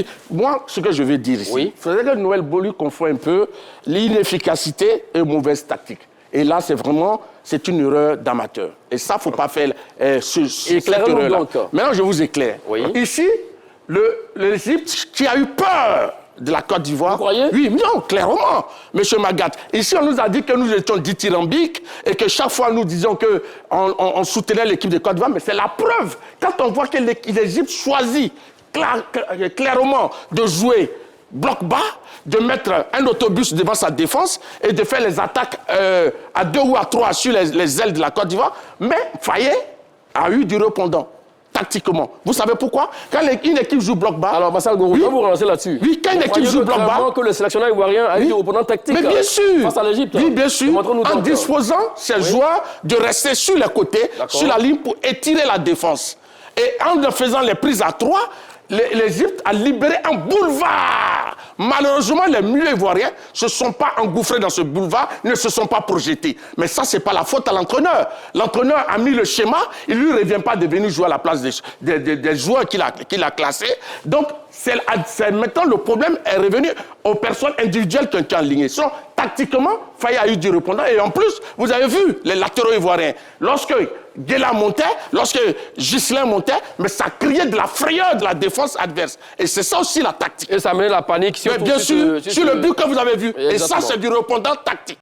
dit, moi, ce que je veux dire ici, c'est que Noël Bollue confond un peu l'inefficacité et mauvaise tactique. Et là, c'est une erreur d'amateur. Et ça, il ne faut pas faire cette erreur-là. Maintenant, je vous éclaire. Ici, l'Égypte qui a eu peur de la Côte d'Ivoire. Vous croyez? Oui, non, clairement, M. Magat. Ici, on nous a dit que nous étions dithyrambiques et que chaque fois, nous disions qu'on soutenait l'équipe de Côte d'Ivoire, mais c'est la preuve. Quand on voit que l'Égypte choisit clairement de jouer bloc bas, de mettre un autobus devant sa défense et de faire les attaques à 2 ou à 3 sur les ailes de la Côte d'Ivoire, mais Fayet a eu du répondant. Tactiquement. Vous savez pourquoi? Quand une équipe joue bloc bas... Alors, Massal Gorou, je vais vous relancer là-dessus. Oui, quand une équipe joue bloc bas... que le sélectionneur ivoirien a eu du répondant tactique mais bien sûr, face à l'Égypte. Oui, bien sûr. En disposant ses joueurs de rester sur les côtés, sur la ligne pour étirer la défense. Et en faisant les prises à 3, l'Égypte a libéré un boulevard. Malheureusement, les milieux ivoiriens ne se sont pas engouffrés dans ce boulevard, ne se sont pas projetés. Mais ça, ce n'est pas la faute à l'entraîneur. L'entraîneur a mis le schéma, il ne lui revient pas de venir jouer à la place des joueurs qu'il a classés. Donc, maintenant, le problème est revenu aux personnes individuelles qui ont été alignées. Tactiquement, Fayet a eu du répondant. Et en plus, vous avez vu les latéraux ivoiriens. Lorsque Guela montait, lorsque Ghislain montait, mais ça criait de la frayeur de la défense adverse. Et c'est ça aussi la tactique. Et ça met la panique sur le but que vous avez vu. Exactement. Et ça, c'est du répondant tactique.